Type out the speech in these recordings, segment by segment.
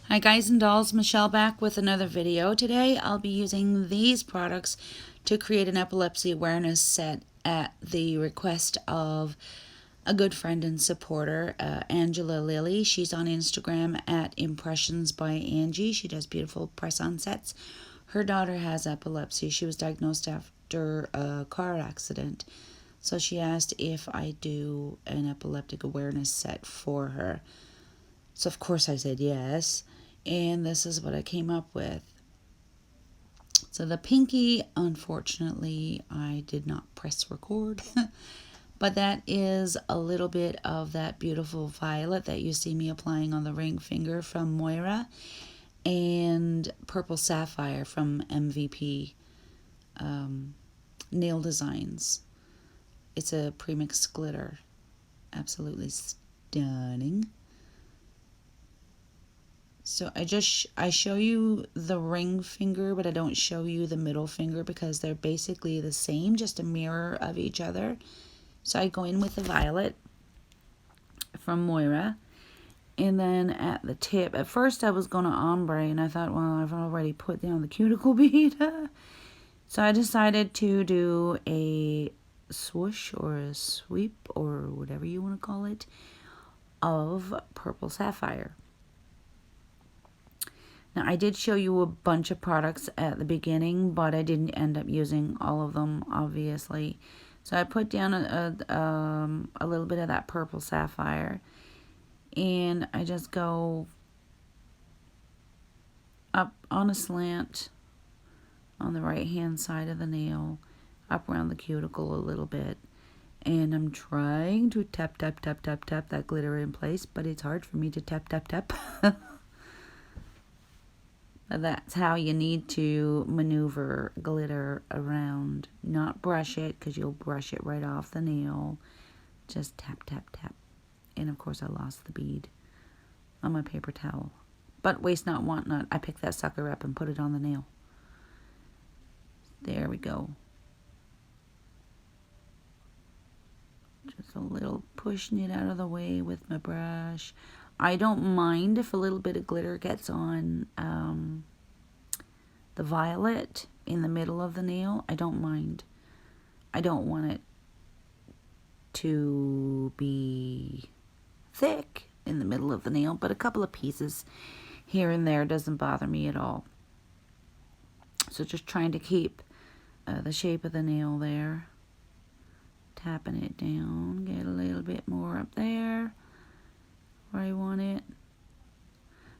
Hi guys and dolls, Michelle back with another video. Today I'll be using these products to create an epilepsy awareness set at the request of a good friend and supporter, Angela Lilly. She's on Instagram at Impressions by Angie. She does beautiful press-on sets. Her daughter has epilepsy. She was diagnosed after a car accident. So she asked if I do an epileptic awareness set for her. So of course I said yes. And this is what I came up with. So the pinky, unfortunately, I did not press record. But that is a little bit of that beautiful violet that you see me applying on the ring finger from Moyra. And Purple Sapphire from MVP Nail Designs. It's a premixed glitter. Absolutely stunning. So I show you the ring finger, but I don't show you the middle finger because they're basically the same, just a mirror of each other. So I go in with the violet from Moyra. And then at the tip, at first I was going to ombre, and I thought, well, I've already put down the cuticle bead. So I decided to do a swoosh or a sweep or whatever you want to call it of Purple Sapphire. Now, I did show you a bunch of products at the beginning, but I didn't end up using all of them, obviously. So I put down a little bit of that Purple Sapphire, and I just go up on a slant on the right-hand side of the nail, up around the cuticle a little bit. And I'm trying to tap, tap, tap, tap, tap that glitter in place, but it's hard for me to tap, tap, tap. That's how you need to maneuver glitter around. Not brush it, because you'll brush it right off the nail. Just tap, tap, tap. And of course I lost the bead on my paper towel. But waste not, want not. I picked that sucker up and put it on the nail. There we go. Just a little pushing it out of the way with my brush. I don't mind if a little bit of glitter gets on the violet in the middle of the nail. I don't mind. I don't want it to be thick in the middle of the nail, but a couple of pieces here and there doesn't bother me at all. So just trying to keep the shape of the nail there. Tapping it down, get a little bit more up there where I want it.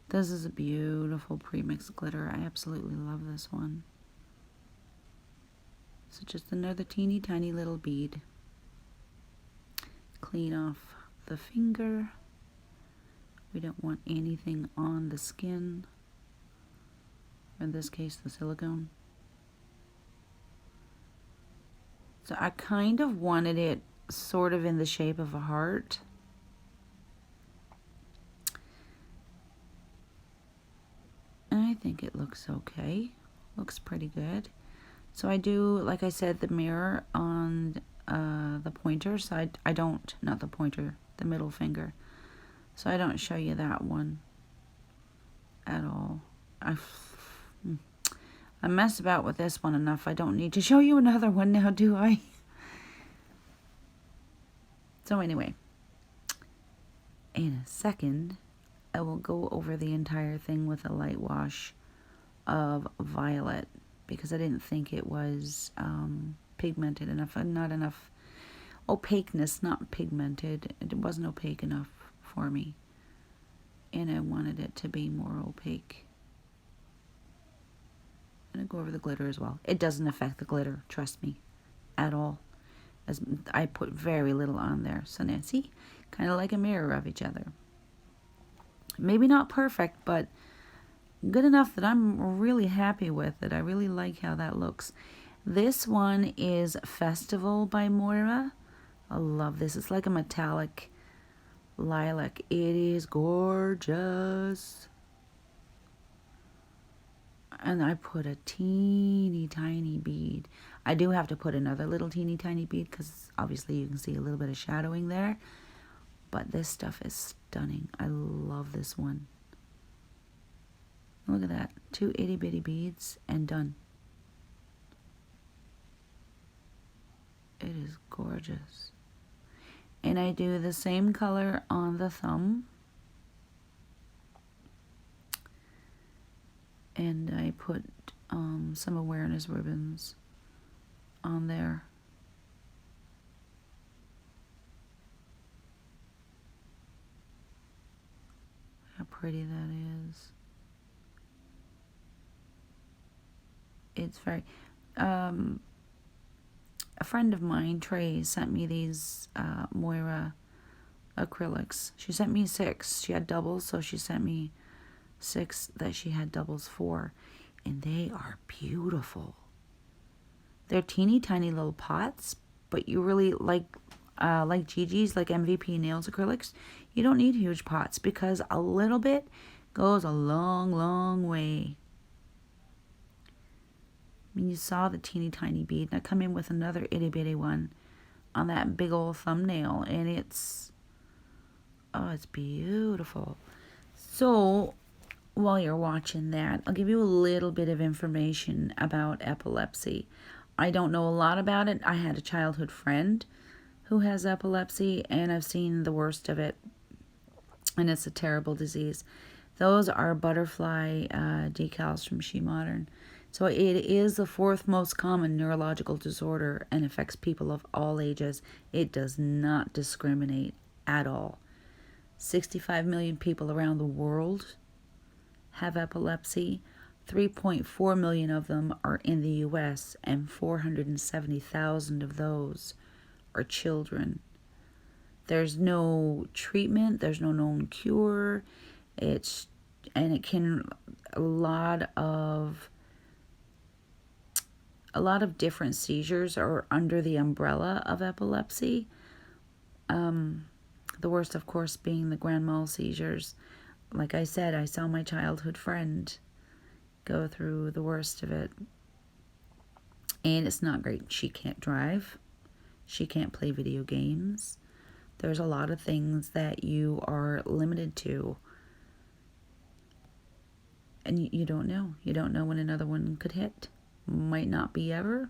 This is a beautiful premixed glitter. I absolutely love this one. So just another teeny tiny little bead. Clean off the finger. We don't want anything on the skin, or in this case the silicone. So I kind of wanted it sort of in the shape of a heart. And I think it looks okay. Looks pretty good. So I do, like I said, the mirror on the pointer. So I don't, not the pointer, the middle finger. So I don't show you that one at all. I messed about with this one enough. I don't need to show you another one now, do I? So anyway, in a second, I will go over the entire thing with a light wash of violet because I didn't think it was pigmented enough, not enough opaqueness, not pigmented. It wasn't opaque enough for me, and I wanted it to be more opaque. I'm going to go over the glitter as well. It doesn't affect the glitter, trust me, at all. As I put very little on there. So now, see, kind of like a mirror of each other. Maybe not perfect, but good enough that I'm really happy with it. I really like how that looks. This one is Festival by Moyra. I love this. It's like a metallic lilac. It is gorgeous. And I put a teeny tiny bead. I do have to put another little teeny tiny bead because obviously you can see a little bit of shadowing there. But this stuff is stunning. I love this one. Look at that. 2 itty bitty beads and done. It is gorgeous. And I do the same color on the thumb. And I put some awareness ribbons on there. How pretty that is. It's very... a friend of mine, Trey, sent me these Moyra acrylics. She sent me 6. She had doubles, so she sent me 6 that she had doubles for. And they are beautiful. They're teeny tiny little pots, but you really like Gigi's, like MVP Nails acrylics, you don't need huge pots because a little bit goes a long, long way. I mean, you saw the teeny tiny bead. And I come in with another itty bitty one on that big old thumbnail, and it's, oh, it's beautiful. So while you're watching that, I'll give you a little bit of information about epilepsy. I don't know a lot about it. I had a childhood friend who has epilepsy, and I've seen the worst of it, and it's a terrible disease. Those are butterfly decals from Shemodern. So it is the 4th most common neurological disorder and affects people of all ages. It does not discriminate at all. 65 million people around the world have epilepsy. 3.4 million of them are in the US, and 470,000 of those are children. There's no treatment, there's no known cure. It can, a lot of different seizures are under the umbrella of epilepsy. The worst, of course, being the grand mal seizures. Like I said, I saw my childhood friend go through the worst of it. And it's not great. She can't drive. She can't play video games. There's a lot of things that you are limited to. And you don't know. You don't know when another one could hit. Might not be ever.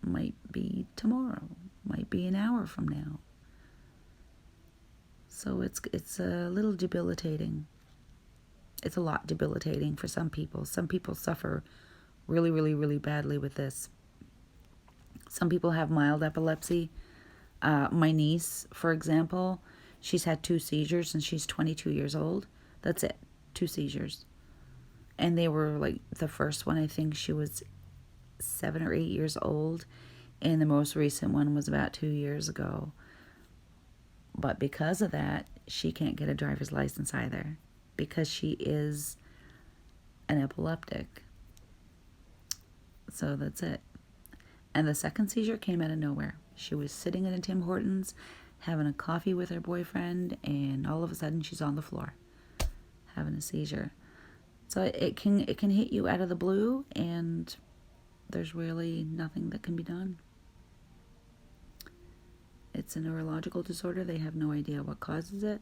Might be tomorrow. Might be an hour from now. So it's a little debilitating. It's a lot debilitating for some people. Some people suffer really, really, really badly with this. Some people have mild epilepsy. My niece, for example, she's had 2 seizures and she's 22 years old. That's it. 2 seizures. And they were like, the first one, I think she was 7 or 8 years old. And the most recent one was about 2 years ago. But because of that, she can't get a driver's license either. Because she is an epileptic. So that's it. And the second seizure came out of nowhere. She was sitting at a Tim Hortons, having a coffee with her boyfriend, and all of a sudden she's on the floor, having a seizure. So it can hit you out of the blue, and there's really nothing that can be done. It's a neurological disorder. They have no idea what causes it.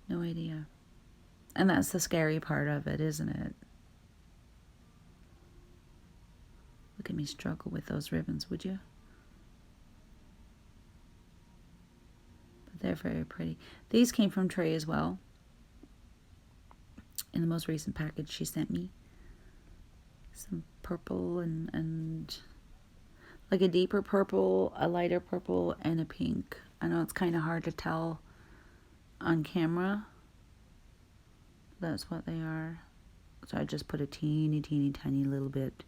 No idea. And that's the scary part of it, isn't it? Look at me struggle with those ribbons, would you? But they're very pretty. These came from Trey as well. In the most recent package she sent me. Some purple and like a deeper purple, a lighter purple, and a pink. I know it's kind of hard to tell on camera. That's what they are. So I just put a teeny tiny little bit,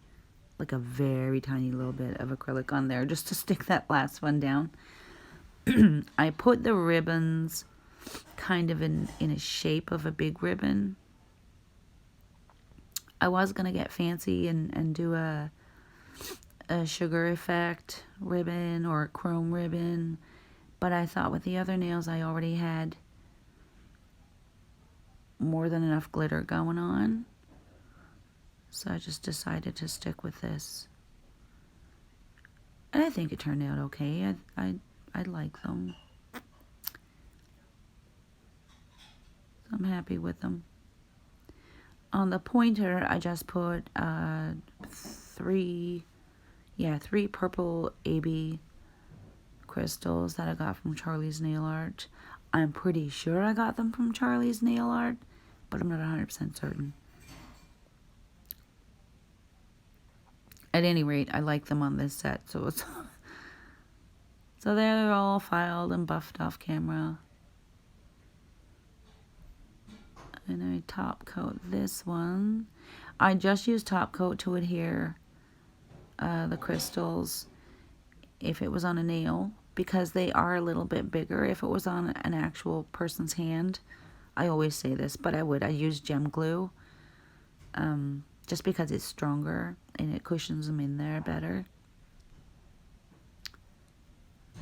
like a very tiny little bit of acrylic on there just to stick that last one down. I put the ribbons kind of in a shape of a big ribbon. I was going to get fancy and do a sugar effect ribbon or a chrome ribbon, but I thought with the other nails I already had more than enough glitter going on, so I just decided to stick with this, and I think it turned out okay. I like them, so I'm happy with them. On the pointer, I just put three purple AB crystals that I got from Charlie's Nail Art. I'm pretty sure I got them from Charlie's Nail Art, but I'm not 100% certain. At any rate, I like them on this set, so it's so they're all filed and buffed off camera. And I top coat this one. I just use top coat to adhere the crystals if it was on a nail, because they are a little bit bigger. If it was on an actual person's hand, I always say this, but I use gem glue, just because it's stronger and it cushions them in there better.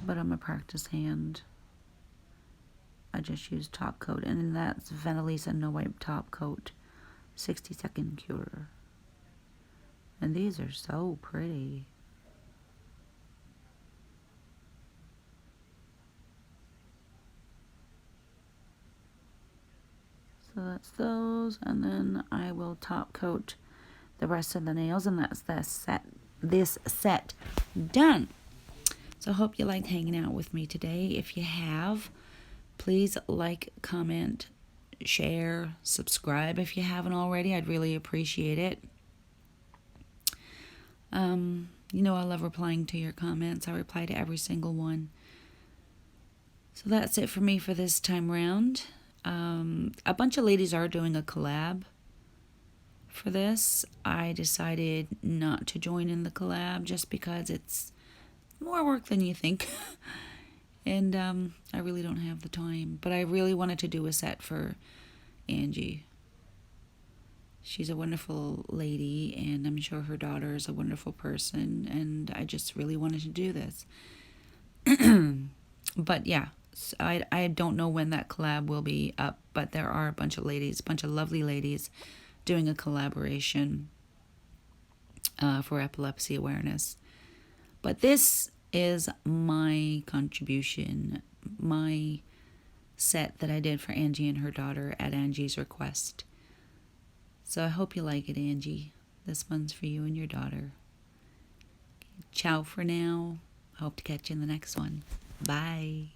But on my practice hand, I just use top coat, and then that's Venalisa No Wipe Top Coat 60-second cure. And these are so pretty. So that's those, and then I will top coat the rest of the nails, and that's this set done. So I hope you liked hanging out with me today. If you have, please like, comment, share, subscribe if you haven't already. I'd really appreciate it. You know, I love replying to your comments. I reply to every single one. So that's it for me for this time round. A bunch of ladies are doing a collab for this. I decided not to join in the collab just because it's more work than you think. And I really don't have the time. But I really wanted to do a set for Angie. She's a wonderful lady, and I'm sure her daughter is a wonderful person, and I just really wanted to do this. But yeah, so I don't know when that collab will be up, but there are a bunch of lovely ladies doing a collaboration for epilepsy awareness. But this is my contribution, my set that I did for Angie and her daughter at Angie's request. So I hope you like it, Angie. This one's for you and your daughter. Ciao for now. I hope to catch you in the next one. Bye.